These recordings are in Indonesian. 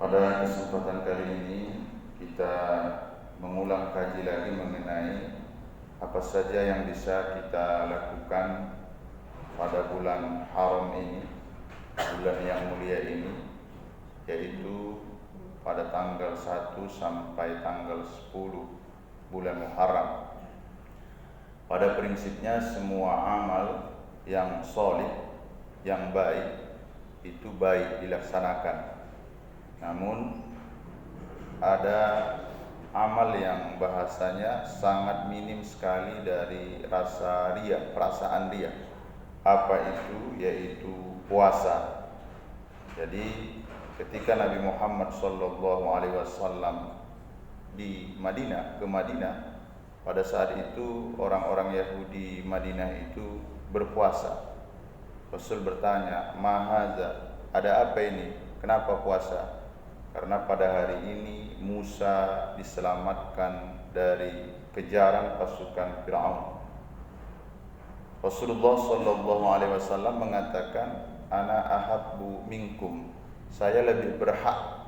Pada kesempatan kali ini kita mengulang kaji lagi mengenai apa saja yang bisa kita lakukan pada bulan haram ini, bulan yang mulia ini, yaitu pada tanggal 1 sampai tanggal 10 bulan Muharram. Pada prinsipnya semua amal yang soleh, yang baik, itu baik dilaksanakan. Namun ada amal yang bahasanya sangat minim sekali dari rasa riya, perasaan riya. Apa itu? Yaitu puasa. Jadi ketika Nabi Muhammad SAW di ke Madinah, pada saat itu orang-orang Yahudi Madinah itu berpuasa. Rasul bertanya, "Mahaza, ada apa ini? Kenapa puasa?" Karena pada hari ini Musa diselamatkan dari kejaran pasukan Firaun. Rasulullah SAW mengatakan, "Ana ahabbu minkum." Saya lebih berhak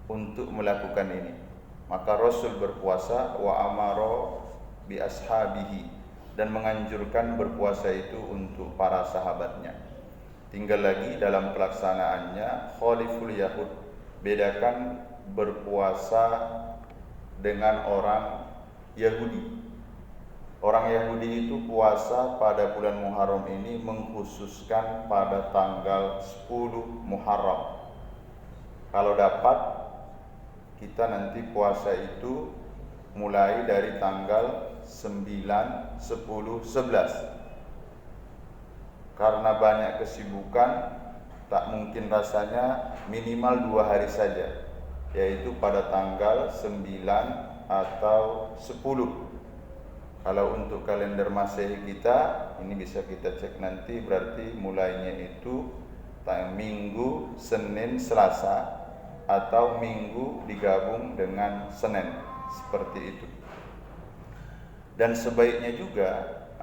untuk melakukan ini. Maka Rasul berpuasa wa amara bi ashabihi, dan menganjurkan berpuasa itu untuk para sahabatnya. Tinggal lagi dalam pelaksanaannya, khaliful yahud, bedakan berpuasa dengan orang Yahudi. Orang Yahudi itu puasa pada bulan Muharram ini mengkhususkan pada tanggal 10 Muharram. Kalau dapat, kita nanti puasa itu mulai dari tanggal 9, 10, 11. Karena banyak kesibukan, tak mungkin rasanya minimal 2 hari saja, yaitu pada tanggal 9 atau 10. Kalau untuk kalender Masehi kita, ini bisa kita cek nanti, berarti mulainya itu Minggu, Senin, Selasa, atau Minggu digabung dengan Senin, seperti itu. Dan sebaiknya juga,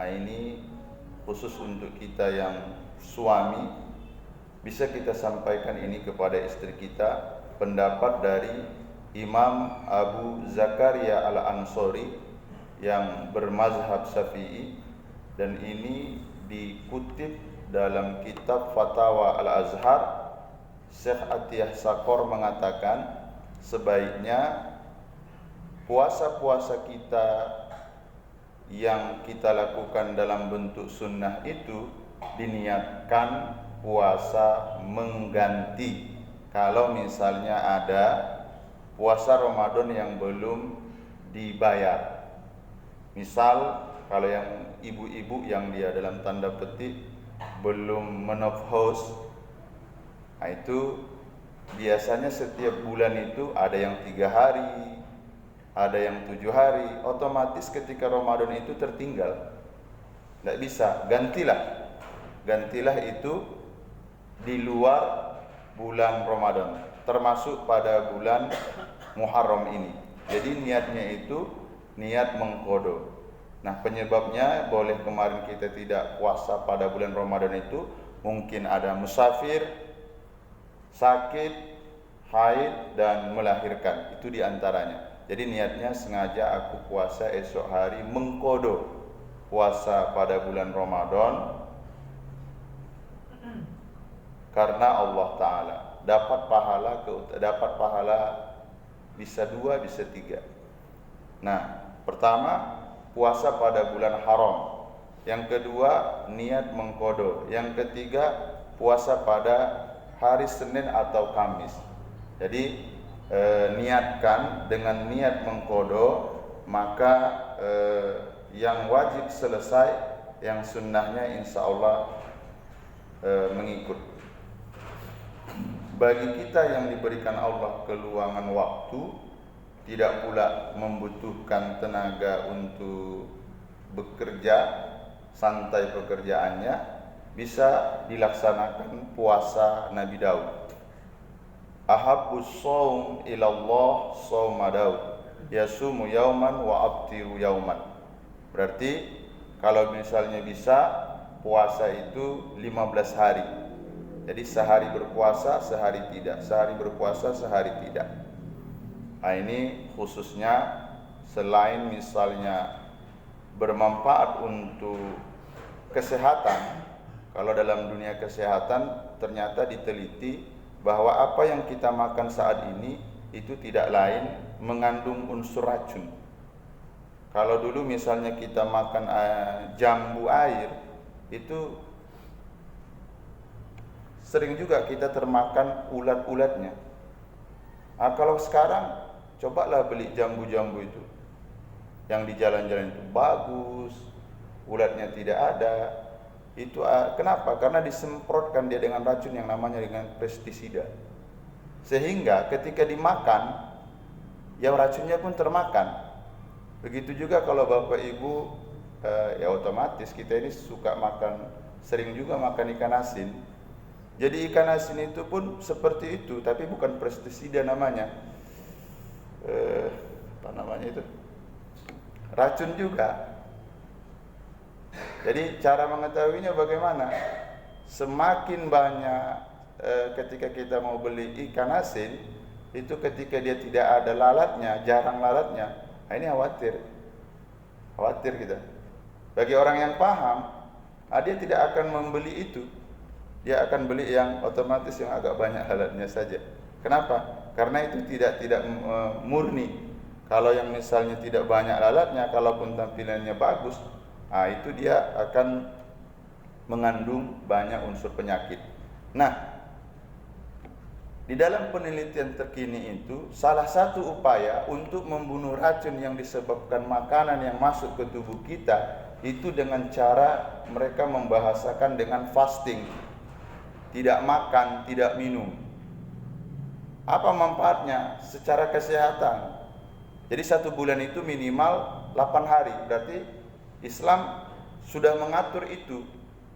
ini khusus untuk kita yang suami, bisa kita sampaikan ini kepada istri kita, pendapat dari Imam Abu Zakaria Al-Ansori yang bermazhab Syafi'i, dan ini dikutip dalam kitab Fatawa Al-Azhar. Syekh Atiyah Sakor mengatakan sebaiknya puasa-puasa kita yang kita lakukan dalam bentuk sunnah itu diniatkan puasa mengganti. Kalau misalnya ada puasa Ramadan yang belum dibayar, misal kalau yang ibu-ibu yang dia dalam tanda petik belum menopause, nah itu biasanya setiap bulan itu ada yang 3 hari, ada yang 7 hari, otomatis ketika Ramadan itu tertinggal, tidak bisa, gantilah itu di luar bulan Ramadan, termasuk pada bulan Muharram ini. Jadi niatnya itu niat mengqadha. Nah, penyebabnya boleh kemarin kita tidak puasa pada bulan Ramadan itu mungkin ada musafir, sakit, haid, dan melahirkan, itu diantaranya. Jadi niatnya sengaja aku puasa esok hari mengqadha puasa pada bulan Ramadan karena Allah Ta'ala dapat pahala bisa 2, bisa 3. Nah, pertama puasa pada bulan haram, yang kedua niat mengqadha, yang ketiga puasa pada hari Senin atau Kamis. Jadi niatkan dengan niat mengqadha, maka yang wajib selesai, yang sunnahnya insya Allah mengikut. Bagi kita yang diberikan Allah keluangan waktu, tidak pula membutuhkan tenaga untuk bekerja, santai pekerjaannya, bisa dilaksanakan puasa Nabi Daud. Ahabbus shaum ilallah shauma Daud, yasumu yauman wa abtiru yauman. Berarti kalau misalnya bisa puasa itu 15 hari. Jadi sehari berpuasa, sehari tidak, sehari berpuasa, sehari tidak. Nah, ini khususnya selain misalnya bermanfaat untuk kesehatan. Kalau dalam dunia kesehatan ternyata diteliti bahwa apa yang kita makan saat ini itu tidak lain mengandung unsur racun. Kalau dulu misalnya kita makan jambu air, itu sering juga kita termakan ulat-ulatnya. Nah, kalau sekarang cobalah beli jambu-jambu itu yang di jalan-jalan itu bagus, ulatnya tidak ada. Itu kenapa? Karena disemprotkan dia dengan racun yang namanya dengan pestisida. Sehingga ketika dimakan, ya racunnya pun termakan. Begitu juga kalau Bapak Ibu, ya otomatis kita ini suka makan, sering juga makan ikan asin. Jadi ikan asin itu pun seperti itu, tapi bukan pestisida namanya. Apa namanya itu? Racun juga. Jadi cara mengetahuinya bagaimana? Semakin banyak ketika kita mau beli ikan asin, itu ketika dia tidak ada lalatnya, jarang lalatnya, nah ini khawatir kita. Bagi orang yang paham, dia tidak akan membeli itu. Dia akan beli yang otomatis yang agak banyak lalatnya saja. Kenapa? Karena itu tidak murni. Kalau yang misalnya tidak banyak lalatnya, kalaupun tampilannya bagus, itu dia akan mengandung banyak unsur penyakit. Nah, di dalam penelitian terkini itu, salah satu upaya untuk membunuh racun yang disebabkan makanan yang masuk ke tubuh kita itu dengan cara mereka membahasakan dengan fasting, tidak makan, tidak minum. Apa manfaatnya secara kesehatan? Jadi 1 bulan itu minimal 8 hari. Berarti Islam sudah mengatur itu.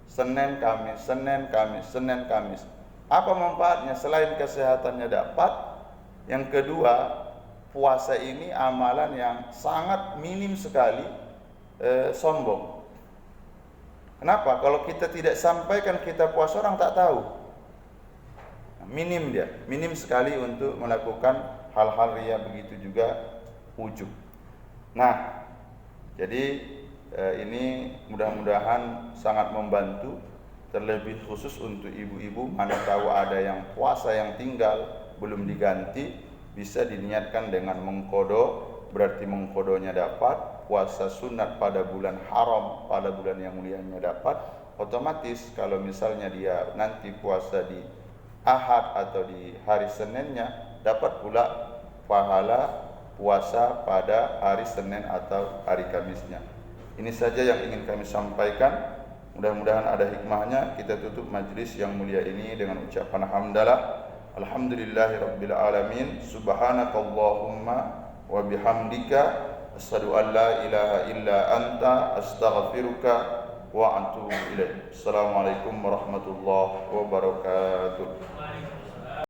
Senin, Kamis, Senin, Kamis, Senin, Kamis. Apa manfaatnya? Selain kesehatannya dapat, yang kedua, puasa ini amalan yang sangat minim sekali sombong. Kenapa? Kalau kita tidak sampaikan kita puasa, orang tak tahu. Minim dia, minim sekali untuk melakukan hal-hal riya, begitu juga ujub. Nah, jadi ini mudah-mudahan sangat membantu, terlebih khusus untuk ibu-ibu, mana tahu ada yang puasa yang tinggal belum diganti, bisa diniatkan dengan mengqadha, berarti mengqadhanya dapat, puasa sunat pada bulan haram, pada bulan yang mulianya dapat, otomatis kalau misalnya dia nanti puasa di Ahad atau di hari Seninnya, dapat pula pahala puasa pada hari Senin atau hari Kamisnya. Ini saja yang ingin kami sampaikan. Mudah-mudahan ada hikmahnya. Kita tutup majlis yang mulia ini dengan ucapan hamdalah. Alhamdulillahirabbil alamin. Subhanakallahumma wa bihamdika asyhadu an la ilaha illa anta astaghfiruka wa atubu ilaik. Assalamualaikum warahmatullahi wabarakatuh.